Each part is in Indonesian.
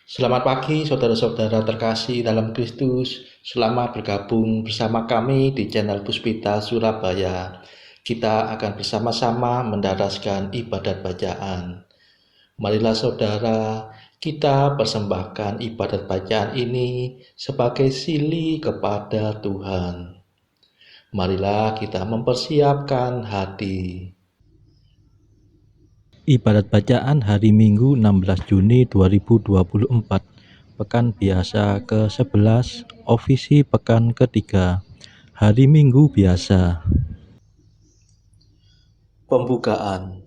Selamat pagi saudara-saudara terkasih dalam Kristus. Selamat bergabung bersama kami di channel Puspita Surabaya. Kita akan bersama-sama mendaraskan ibadat bacaan. Marilah saudara, kita persembahkan ibadat bacaan ini sebagai sili kepada Tuhan. Marilah kita mempersiapkan hati. Ibadat bacaan hari Minggu 16 Juni 2024, Pekan Biasa ke-11, Ofisi Pekan ketiga, Hari Minggu Biasa. Pembukaan.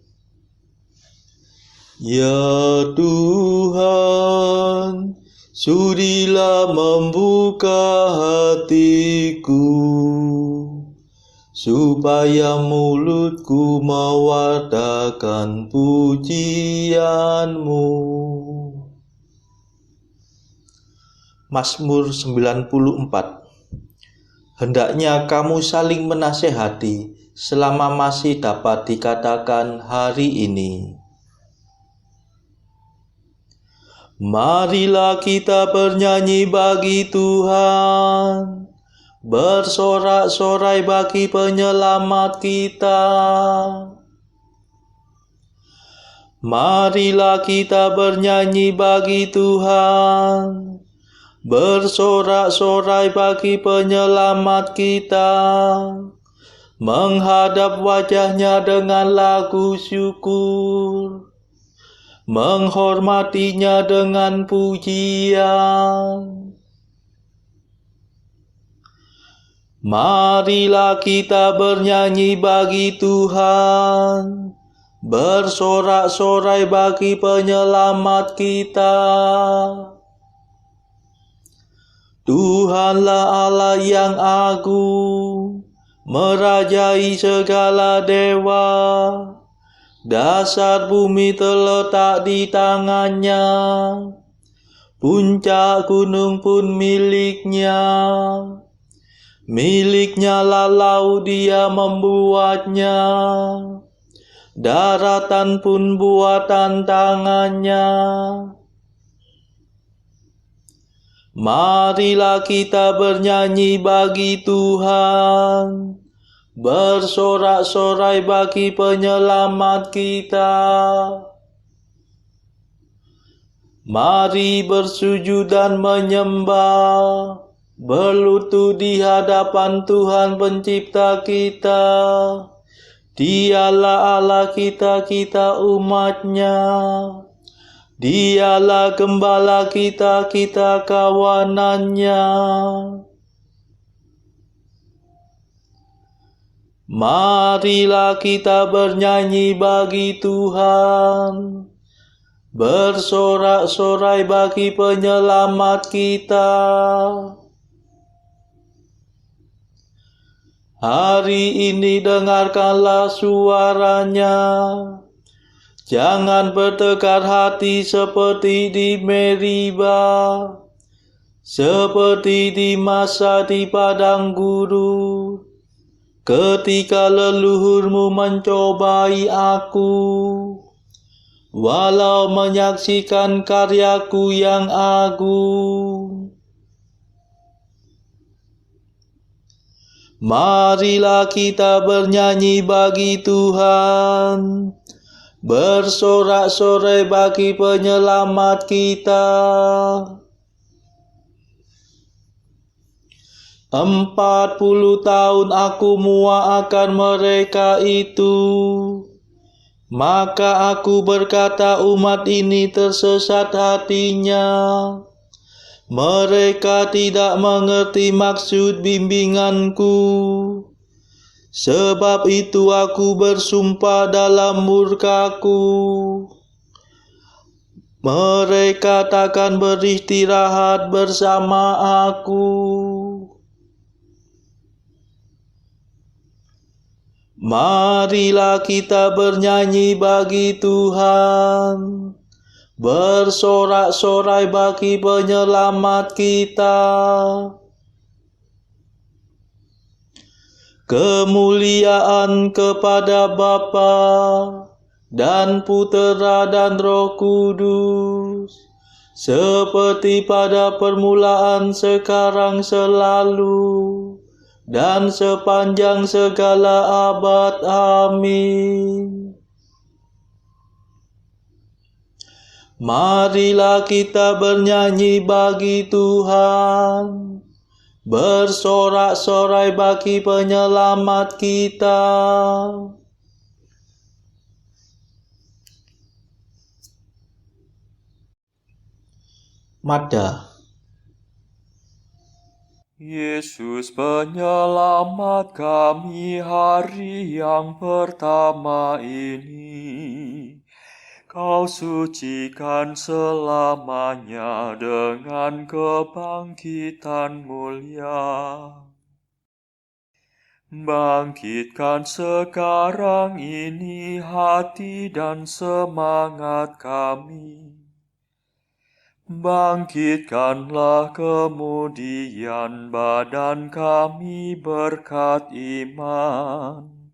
Ya Tuhan, sudilah membuka hatiku, supaya mulutku mewartakan pujian-Mu. Mazmur 94. Hendaknya kamu saling menasehati selama masih dapat dikatakan hari ini. Marilah kita bernyanyi bagi Tuhan, bersorak-sorai bagi penyelamat kita. Marilah kita bernyanyi bagi Tuhan, bersorak-sorai bagi penyelamat kita, menghadap wajah-Nya dengan lagu syukur, menghormatinya dengan pujian. Marilah kita bernyanyi bagi Tuhan, bersorak-sorai bagi penyelamat kita. Tuhanlah Allah yang agung, merajai segala dewa. Dasar bumi terletak di tangan-Nya, puncak gunung pun milik-Nya. Milik-Nya lah laut, Dia membuatnya, daratan pun buatan tangan-Nya. Marilah kita bernyanyi bagi Tuhan, bersorak-sorai bagi penyelamat kita. Mari bersujud dan menyembah, berlutut di hadapan Tuhan Pencipta kita. Dialah Allah kita, kita umat-Nya. Dialah gembala kita, kita kawanan-Nya. Marilah kita bernyanyi bagi Tuhan, bersorak-sorai bagi penyelamat kita. Hari ini dengarkanlah suara-Nya, jangan bertekar hati seperti di Meriba, seperti di masa di padang gurun, ketika leluhurmu mencobai aku, walau menyaksikan karyaku yang agung. Marilah kita bernyanyi bagi Tuhan, bersorak-sorai bagi penyelamat kita. 40 tahun aku muak akan mereka itu, maka aku berkata umat ini tersesat hatinya. Mereka tidak mengerti maksud bimbinganku. Sebab itu aku bersumpah dalam murkaku, mereka takkan beristirahat bersama aku. Marilah kita bernyanyi bagi Tuhan, bersorak-sorai bagi penyelamat kita. Kemuliaan kepada Bapa dan Putera dan Roh Kudus, seperti pada permulaan, sekarang, selalu, dan sepanjang segala abad. Amin. Marilah kita bernyanyi bagi Tuhan, bersorak-sorai bagi penyelamat kita. Mada. Yesus penyelamat kami hari yang pertama ini, Kau sucikan selamanya dengan kebangkitan mulia. Bangkitkan sekarang ini hati dan semangat kami. Bangkitkanlah kemudian badan kami berkat iman.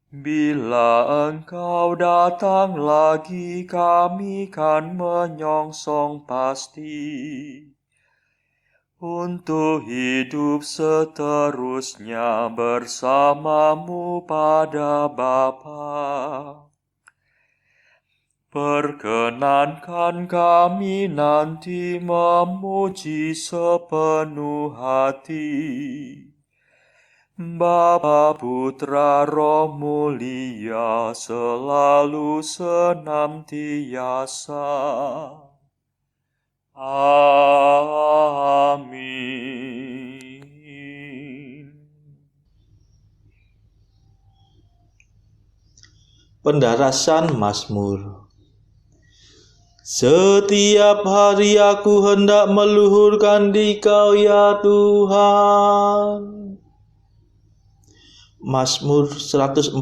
Bila Engkau datang lagi, kami kan menyongsong pasti untuk hidup seterusnya bersamamu pada Bapa. Perkenankan kami nanti memuji sepenuh hati Bapa, Putra, Roh Mulia, selalu senantiasa. Amin. Pendarasan Mazmur. Setiap hari aku hendak meluhurkan Dikau, ya Tuhan. Mazmur 144.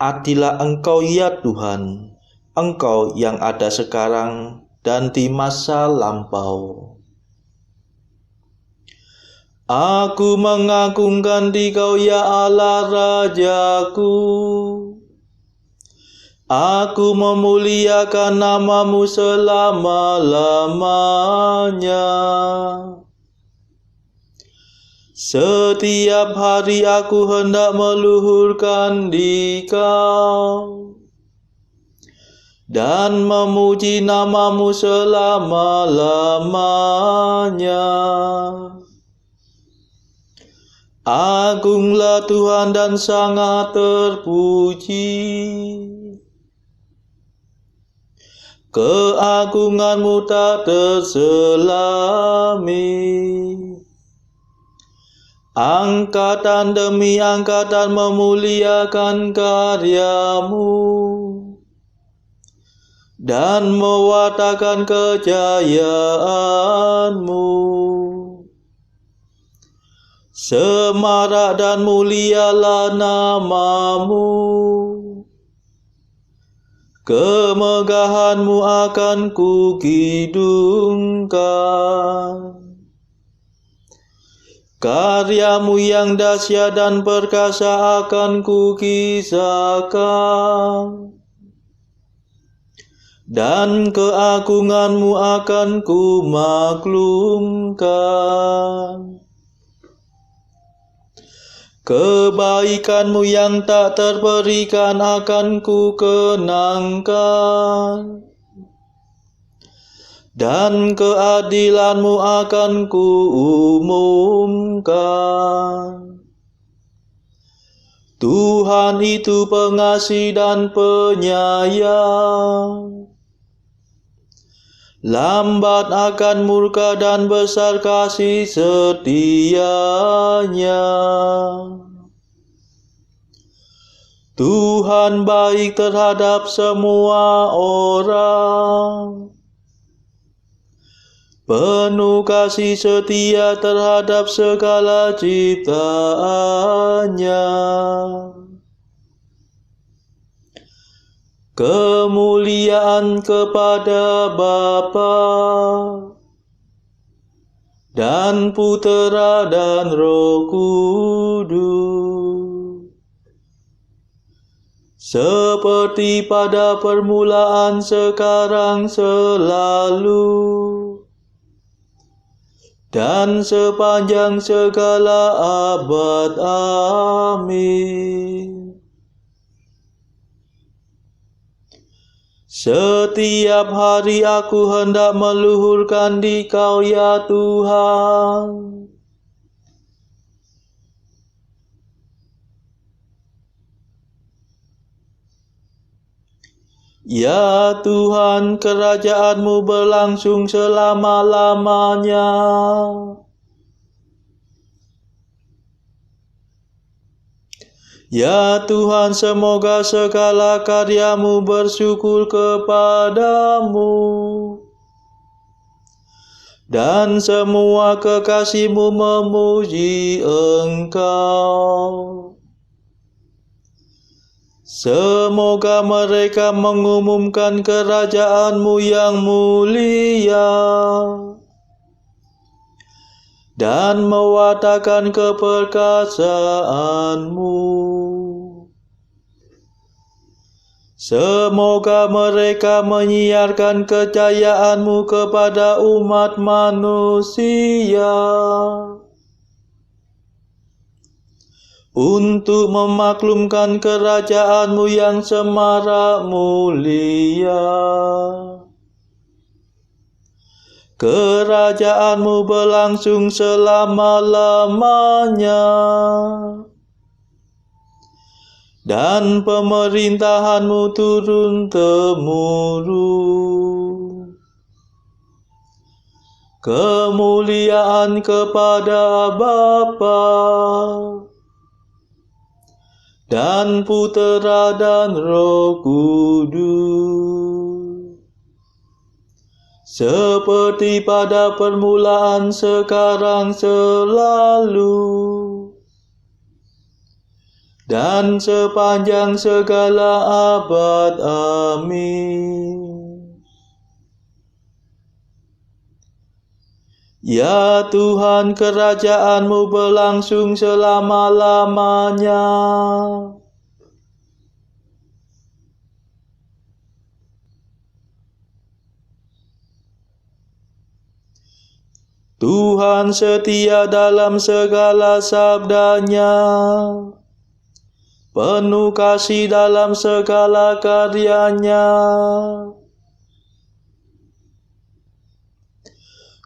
Adilah Engkau, ya Tuhan, Engkau yang ada sekarang dan di masa lampau. Aku mengagungkan Dikau, ya Allah Rajaku. Aku memuliakan nama-Mu selama-lamanya. Setiap hari aku hendak meluhurkan Dikau dan memuji nama-Mu selama-lamanya. Agunglah Tuhan dan sangat terpuji. Keagungan-Mu tak terselami. Angkatan demi angkatan memuliakan karya-Mu dan mewartakan kejayaan-Mu. Semarak dan mulialah nama-Mu. Kemegahan-Mu akan kukidungkan. Karya-Mu yang dahsyat dan perkasa akan kukisahkan. Dan keagungan-Mu akan kumaklumkan. Kebaikan-Mu yang tak terperikan akan kukenangkan. Dan keadilan-Mu akan kuumumkan. Tuhan itu pengasih dan penyayang, lambat akan murka dan besar kasih setia-Nya. Tuhan baik terhadap semua orang, penuh kasih setia terhadap segala ciptaan-Nya. Kemuliaan kepada Bapa dan Putera dan Roh Kudus, seperti pada permulaan, sekarang, selalu, dan sepanjang segala abad. Amin. Setiap hari aku hendak meluhurkan Dikau, ya Tuhan. Ya Tuhan, kerajaan-Mu berlangsung selama-lamanya. Ya Tuhan, semoga segala karya-Mu bersyukur kepadamu, dan semua kekasih-Mu memuji Engkau. Semoga mereka mengumumkan kerajaan-Mu yang mulia dan mewartakan keperkasaan-Mu. Semoga mereka menyiarkan kejayaan-Mu kepada umat manusia, untuk memaklumkan kerajaan-Mu yang semarak mulia. Kerajaan-Mu berlangsung selama-lamanya, dan pemerintahan-Mu turun-temurun. Kemuliaan kepada Bapa dan Putera dan Roh Kudus, seperti pada permulaan, sekarang, selalu, dan sepanjang segala abad. Amin. Ya Tuhan, kerajaan-Mu berlangsung selama-lamanya. Tuhan setia dalam segala sabda-Nya, penuh kasih dalam segala karya-Nya.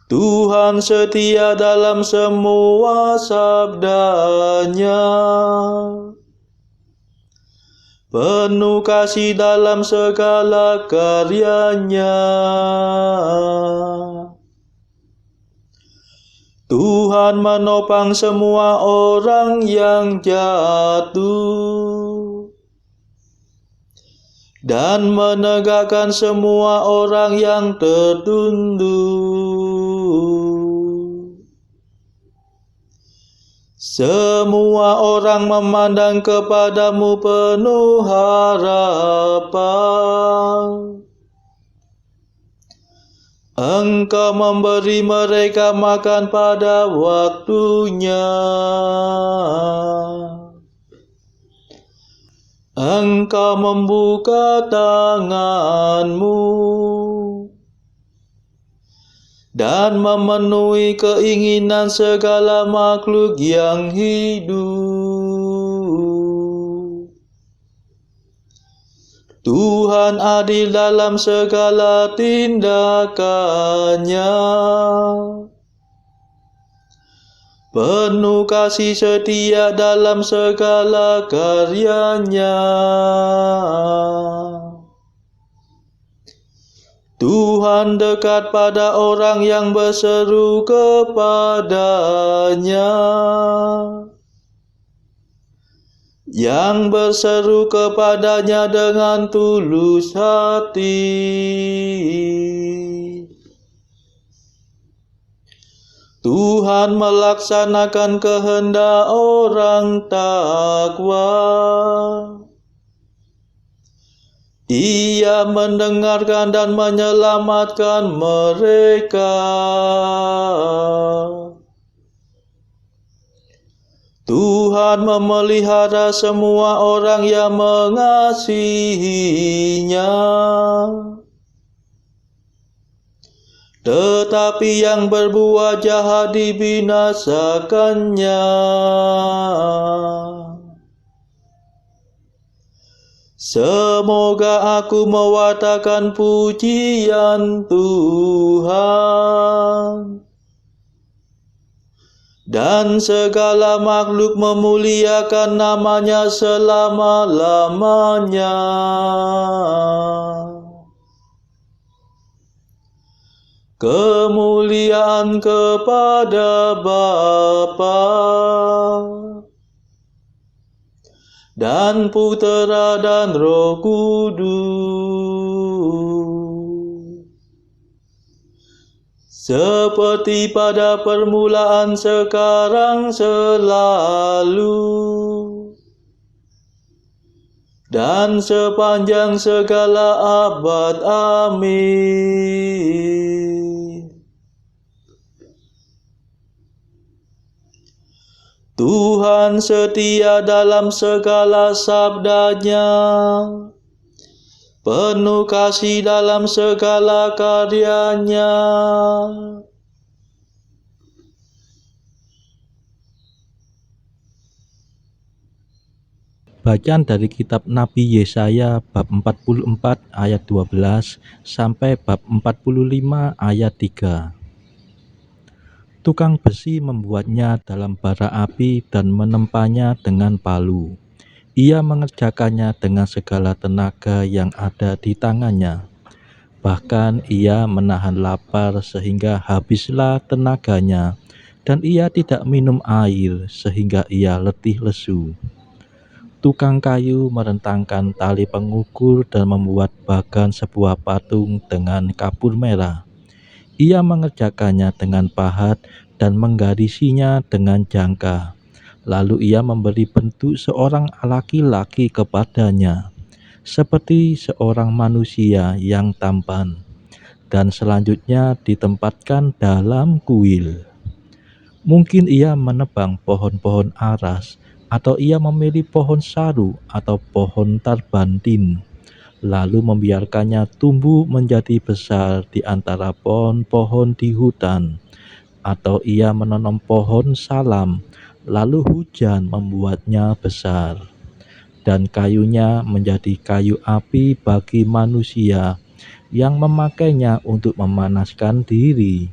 Tuhan setia dalam semua sabda-Nya, penuh kasih dalam segala karya-Nya. Tuhan menopang semua orang yang jatuh, dan menegakkan semua orang yang tertunduk. Semua orang memandang kepada-Mu penuh harapan. Engkau memberi mereka makan pada waktunya. Engkau membuka tangan-Mu dan memenuhi keinginan segala makhluk yang hidup. Tuhan adil dalam segala tindakan-Nya, penuh kasih setia dalam segala karya-Nya. Tuhan dekat pada orang yang berseru kepada-Nya, yang berseru kepada-Nya dengan tulus hati. Tuhan melaksanakan kehendak orang takwa. Ia mendengarkan dan menyelamatkan mereka. Tuhan memelihara semua orang yang mengasihinya, tetapi yang berbuat jahat dibinasakannya. Semoga aku mewartakan pujian Tuhan, dan segala makhluk memuliakan namanya selama-lamanya. Kemuliaan kepada Bapa dan Putera dan Roh Kudus, seperti pada permulaan, sekarang, selalu, dan sepanjang segala abad. Amin. Tuhan setia dalam segala sabdanya, penuh kasih dalam segala karyanya. Bacaan dari kitab Nabi Yesaya bab 44 ayat 12 sampai bab 45 ayat 3. Tukang besi membuatnya dalam bara api dan menempanya dengan palu. Ia mengerjakannya dengan segala tenaga yang ada di tangannya. Bahkan ia menahan lapar sehingga habislah tenaganya, dan ia tidak minum air sehingga ia letih lesu. Tukang kayu merentangkan tali pengukur dan membuat bagan sebuah patung dengan kapur merah. Ia mengerjakannya dengan pahat dan menggarisinya dengan jangka. Lalu ia memberi bentuk seorang laki-laki kepadanya, seperti seorang manusia yang tampan, dan selanjutnya ditempatkan dalam kuil. Mungkin ia menebang pohon-pohon aras, atau ia memilih pohon saru atau pohon tarbantin, lalu membiarkannya tumbuh menjadi besar di antara pohon-pohon di hutan. Atau ia menanam pohon salam, lalu hujan membuatnya besar, dan kayunya menjadi kayu api bagi manusia yang memakainya untuk memanaskan diri.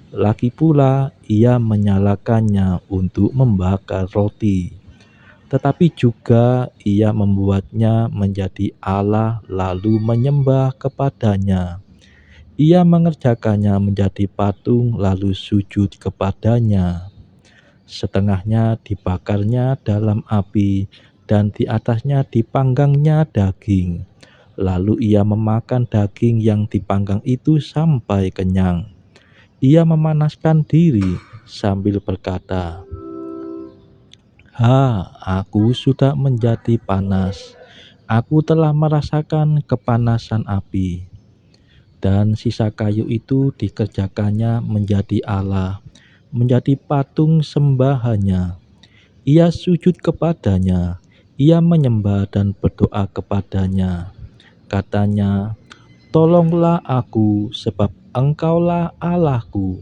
Lagi pula ia menyalakannya untuk membakar roti. Tetapi juga ia membuatnya menjadi Allah lalu menyembah kepadanya. Ia mengerjakannya menjadi patung lalu sujud kepadanya. Setengahnya dibakarnya dalam api dan di atasnya dipanggangnya daging. Lalu ia memakan daging yang dipanggang itu sampai kenyang. Ia memanaskan diri sambil berkata, aku sudah menjadi panas. Aku telah merasakan kepanasan api. Dan sisa kayu itu dikerjakannya menjadi Allah, menjadi patung sembahannya. Ia sujud kepadanya, ia menyembah dan berdoa kepadanya. Katanya, tolonglah aku sebab Engkaulah Allahku.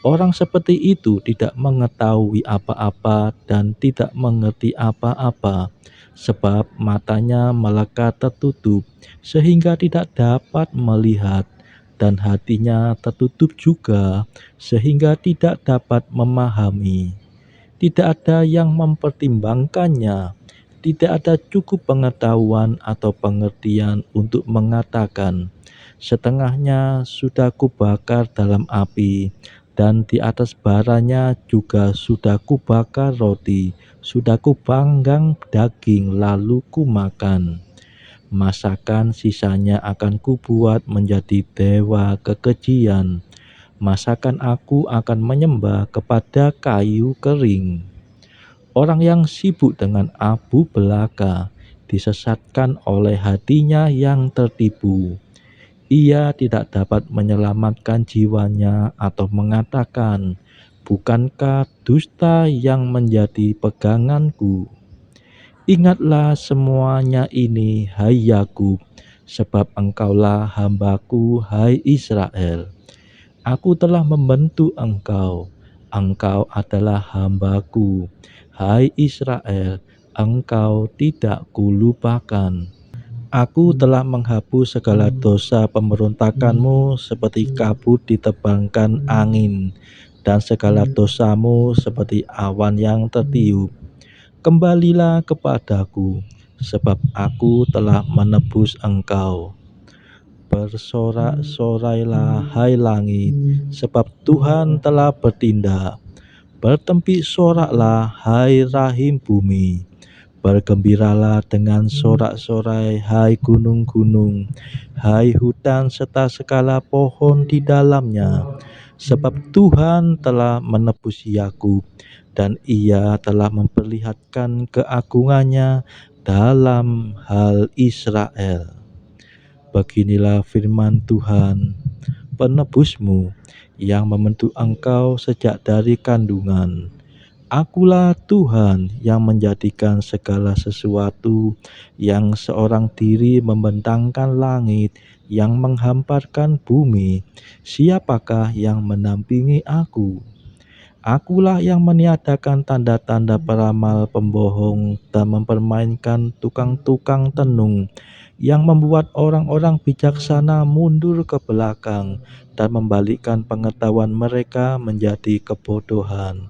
Orang seperti itu tidak mengetahui apa-apa dan tidak mengerti apa-apa, sebab matanya melekat tertutup sehingga tidak dapat melihat, dan hatinya tertutup juga sehingga tidak dapat memahami. Tidak ada yang mempertimbangkannya, tidak ada cukup pengetahuan atau pengertian untuk mengatakan, setengahnya sudah kubakar dalam api, dan di atas baranya juga sudah kubakar roti, sudah kupanggang daging lalu kumakan. Masakan sisanya akan kubuat menjadi dewa kekejian. Masakan aku akan menyembah kepada kayu kering. Orang yang sibuk dengan abu belaka disesatkan oleh hatinya yang tertipu. Ia tidak dapat menyelamatkan jiwanya atau mengatakan, Bukankah dusta yang menjadi peganganku? Ingatlah semuanya ini, hai Yakub, sebab engkaulah hambaku, hai Israel. Aku telah membentuk engkau, engkau adalah hambaku, hai Israel, engkau tidak kulupakan. Aku telah menghapus segala dosa pemberontakanmu seperti kabut ditebangkan angin, dan segala dosamu seperti awan yang tertiup. Kembalilah kepadaku, sebab aku telah menebus engkau. Bersorak-sorailah, hai langit, sebab Tuhan telah bertindak. Bertempik soraklah, hai rahim bumi. Bergembiralah dengan sorak-sorai, hai gunung-gunung, hai hutan serta segala pohon di dalamnya. Sebab Tuhan telah menebus Yakub, dan Ia telah memperlihatkan keagungannya dalam hal Israel. Beginilah firman Tuhan, penebusmu, yang membentuk engkau sejak dari kandungan. Akulah Tuhan yang menjadikan segala sesuatu, yang seorang diri membentangkan langit, yang menghamparkan bumi. Siapakah yang mendampingi aku? Akulah yang meniadakan tanda-tanda peramal pembohong dan mempermainkan tukang-tukang tenung, yang membuat orang-orang bijaksana mundur ke belakang dan membalikkan pengetahuan mereka menjadi kebodohan.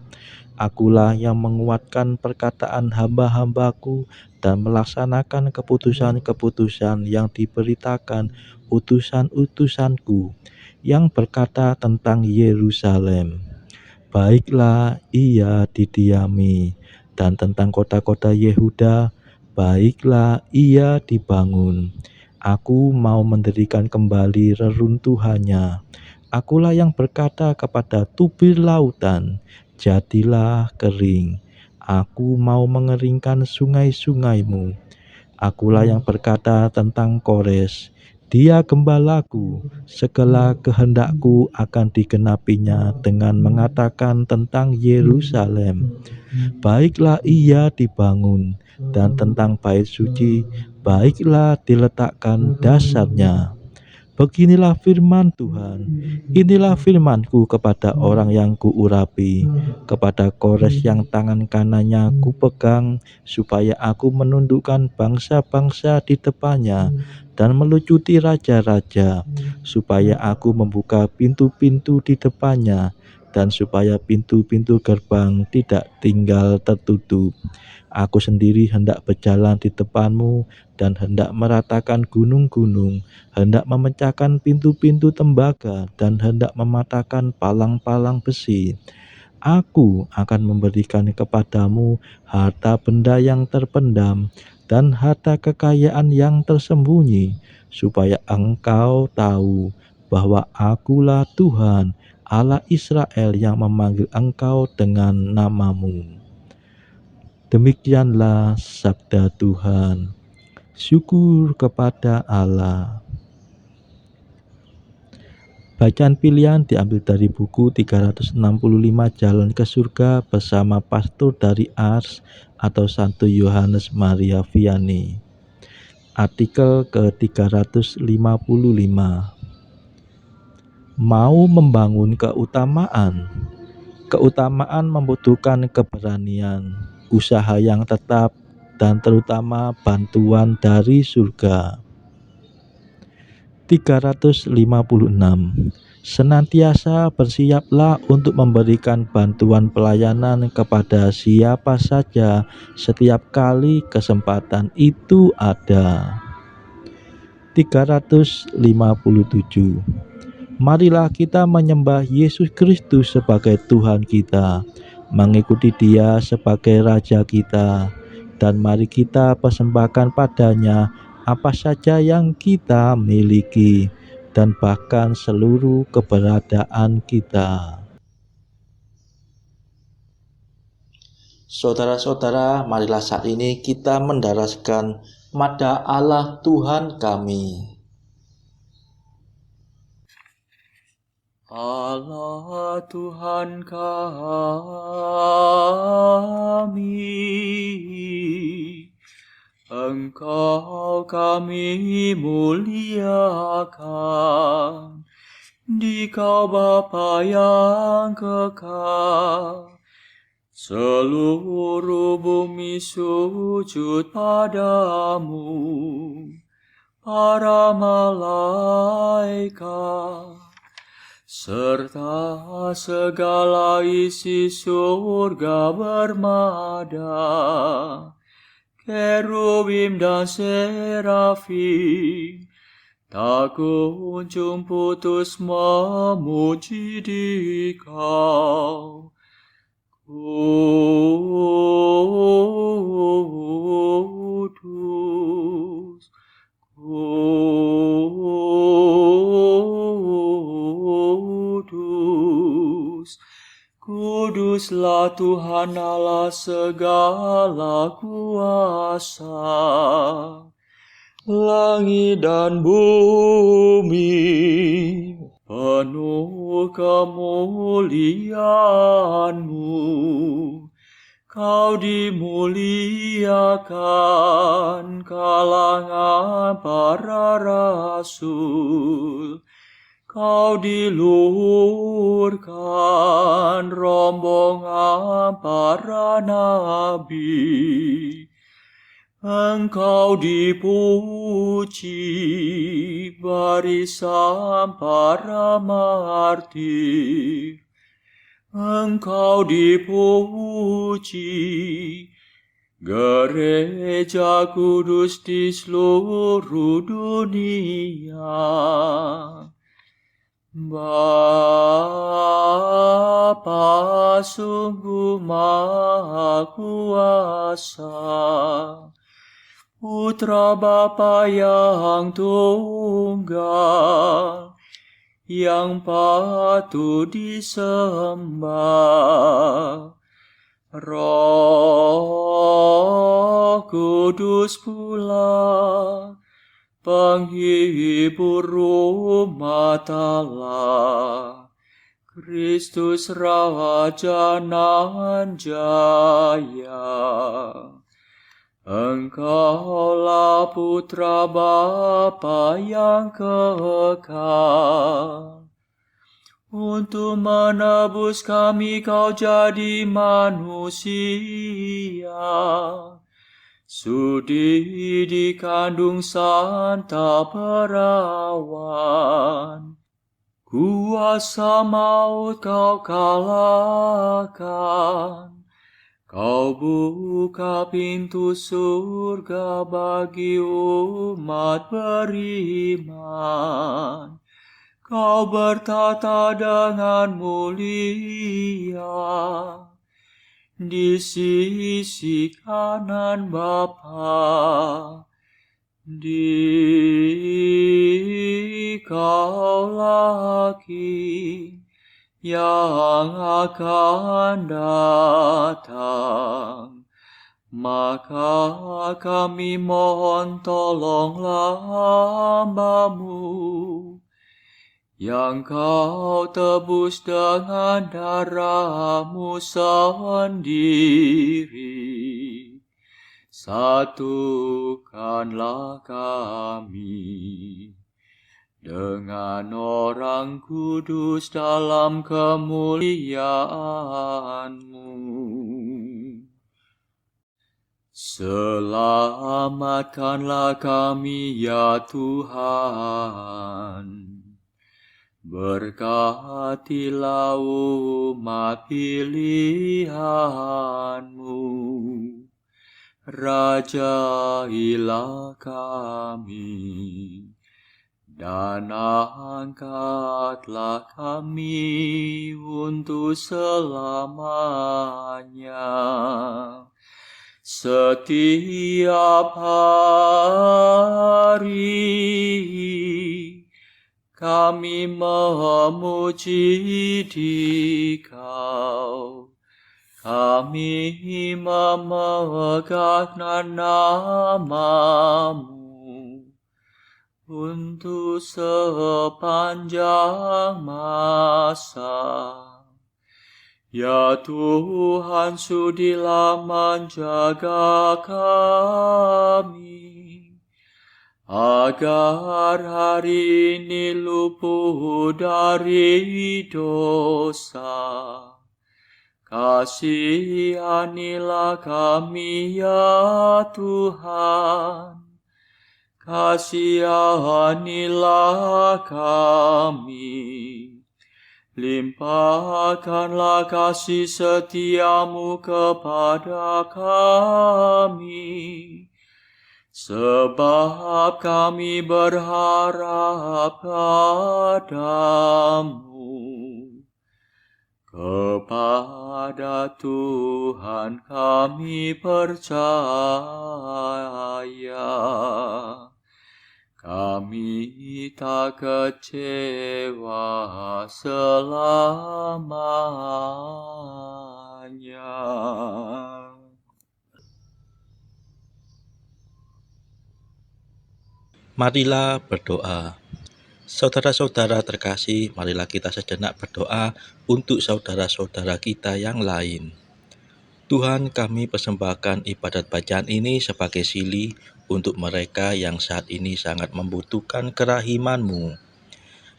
Akulah yang menguatkan perkataan hamba-hambaku dan melaksanakan keputusan-keputusan yang diberitakan utusan-utusanku, yang berkata tentang Yerusalem, baiklah ia didiami, dan tentang kota-kota Yehuda, baiklah ia dibangun. Aku mau mendirikan kembali reruntuhannya. Akulah yang berkata kepada tubir lautan, jadilah kering. Aku mau mengeringkan sungai-sungaimu. Akulah yang berkata tentang Kores, dia gembalaku, segala kehendakku akan digenapinya dengan mengatakan tentang Yerusalem, baiklah ia dibangun, dan tentang bait suci, baiklah diletakkan dasarnya. Beginilah firman Tuhan, inilah firmanku kepada orang yang kuurapi, kepada Kores yang tangan kanannya kupegang, supaya aku menundukkan bangsa-bangsa di depannya, dan melucuti raja-raja, supaya aku membuka pintu-pintu di depannya, dan supaya pintu-pintu gerbang tidak tinggal tertutup. Aku sendiri hendak berjalan di depanmu, dan hendak meratakan gunung-gunung, hendak memecahkan pintu-pintu tembaga, dan hendak mematahkan palang-palang besi. Aku akan memberikan kepadamu harta benda yang terpendam, dan harta kekayaan yang tersembunyi, supaya engkau tahu bahwa Akulah Tuhan, Allah Israel, yang memanggil engkau dengan namamu. Demikianlah sabda Tuhan. Syukur kepada Allah. Bacaan pilihan diambil dari buku 365 Jalan ke Surga bersama pastor dari Ars atau Santo Yohanes Maria Vianney. Artikel ke-355. Mau membangun keutamaan. Keutamaan membutuhkan keberanian, usaha yang tetap, dan terutama bantuan dari surga. 356. Senantiasa bersiaplah untuk memberikan bantuan pelayanan kepada siapa saja setiap kali kesempatan itu ada. 357. Marilah kita menyembah Yesus Kristus sebagai Tuhan kita, mengikuti Dia sebagai Raja kita, dan mari kita persembahkan padanya apa saja yang kita miliki, dan bahkan seluruh keberadaan kita. Saudara-saudara, marilah saat ini kita mendaraskan Mada Allah Tuhan kami. Allah Tuhan kami, Engkau kami muliakan, Dikau Bapa yang kekal. Seluruh bumi sujud padamu, para malaikat, serta segala isi surga bermada, kerubim dan serafim, tak kunjung putus memuji Dikau. Kudus, kudus, kuduslah Tuhan Allah segala kuasa. Langit dan bumi penuh kemuliaan-Mu. Kau dimuliakan kalangan para rasul. Kau diluhurkan rombongan para nabi. Engkau dipuji barisan para martir. Engkau dipuji gereja kudus di seluruh dunia. Bapa sungguh Maha Kuasa, Putra Bapa yang tunggal, yang patut disembah. Roh Kudus pula, penghibur umat Allah, Kristus Raja nan jaya. Engkaulah Putra Bapa yang kekal. Untuk menebus kami Kau jadi manusia. Sudi dikandung Santa Perawan. Kuasa maut Kau kalahkan. Kau buka pintu surga bagi umat beriman. Kau bertata dengan mulia di sisi kanan Bapa. Dikaulah King yang akan datang. Maka kami mohon tolonglah hamba-Mu, yang Kau tebus dengan darah-Mu sendiri. Satukanlah kami dengan orang kudus dalam kemuliaan-Mu. Selamatkanlah kami ya Tuhan. Berkatilah umat pilihan-Mu. Rajailah kami. Dan angkatlah kami untuk selamanya. Setiap hari kami memuji Dikau. Kami memegang nama-Mu. untuk sepanjang masa. Ya Tuhan, sudilah menjaga kami, agar hari ini luput dari dosa. Kasihanilah kami ya Tuhan, kasihanilah kami. Limpahkanlah kasih setiamu kepada kami, sebab kami berharap padamu. Kepada Tuhan kami percaya, kami tak kecewa selamanya. Marilah berdoa. Saudara-saudara terkasih, marilah kita sejenak berdoa untuk saudara-saudara kita yang lain. Tuhan, kami persembahkan ibadat bacaan ini sebagai sili untuk mereka yang saat ini sangat membutuhkan kerahiman-Mu.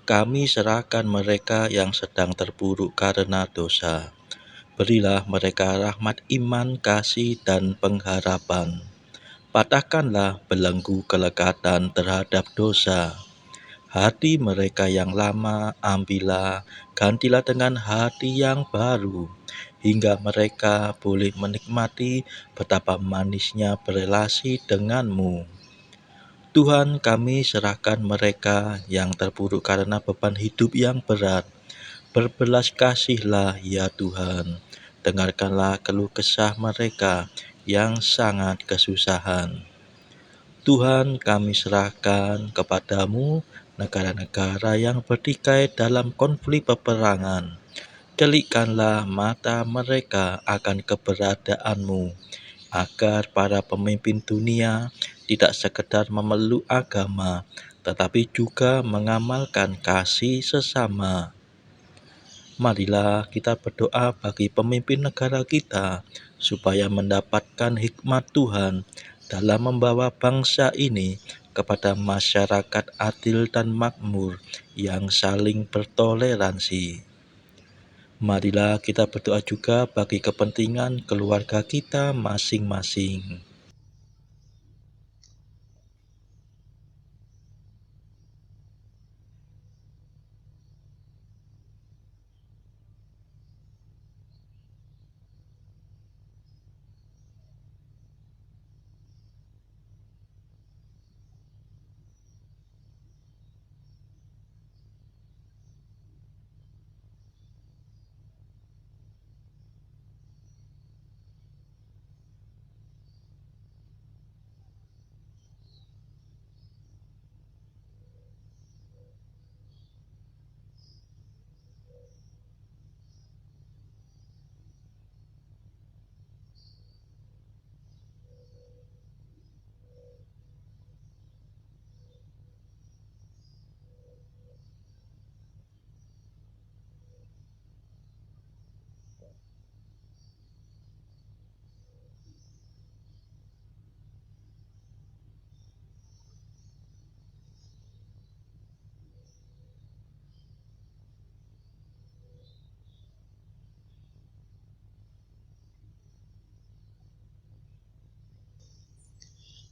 Kami serahkan mereka yang sedang terpuruk karena dosa. Berilah mereka rahmat iman, kasih, dan pengharapan. Patahkanlah belenggu kelekatan terhadap dosa. Hati mereka yang lama ambillah, gantilah dengan hati yang baru, hingga mereka boleh menikmati betapa manisnya berelasi denganmu. Tuhan, kami serahkan mereka yang terpuruk karena beban hidup yang berat. Berbelas kasihlah ya Tuhan, dengarkanlah keluh kesah mereka yang sangat kesusahan. Tuhan, kami serahkan kepadamu negara-negara yang bertikai dalam konflik peperangan. Celikkanlah mata mereka akan keberadaanmu, agar para pemimpin dunia tidak sekedar memeluk agama, tetapi juga mengamalkan kasih sesama. Marilah kita berdoa bagi pemimpin negara kita, supaya mendapatkan hikmat Tuhan dalam membawa bangsa ini kepada masyarakat adil dan makmur yang saling bertoleransi. Marilah kita berdoa juga bagi kepentingan keluarga kita masing-masing.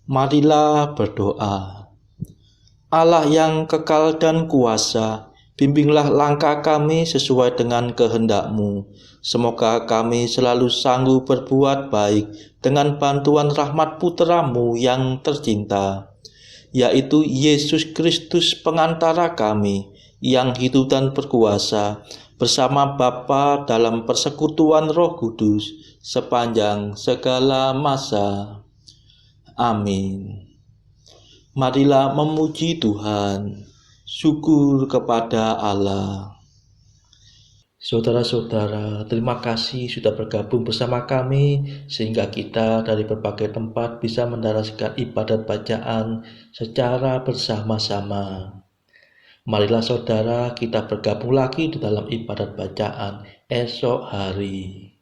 Marilah berdoa. Allah yang kekal dan kuasa, bimbinglah langkah kami sesuai dengan kehendak-Mu. Semoga kami selalu sanggup berbuat baik dengan bantuan rahmat Putra-Mu yang tercinta, yaitu Yesus Kristus pengantara kami, yang hidup dan berkuasa bersama Bapa dalam persekutuan Roh Kudus sepanjang segala masa. Amin. Marilah memuji Tuhan. Syukur kepada Allah. Saudara-saudara, terima kasih sudah bergabung bersama kami sehingga kita dari berbagai tempat bisa mendaraskan ibadat bacaan secara bersama-sama. Marilah saudara kita bergabung lagi di dalam ibadat bacaan esok hari.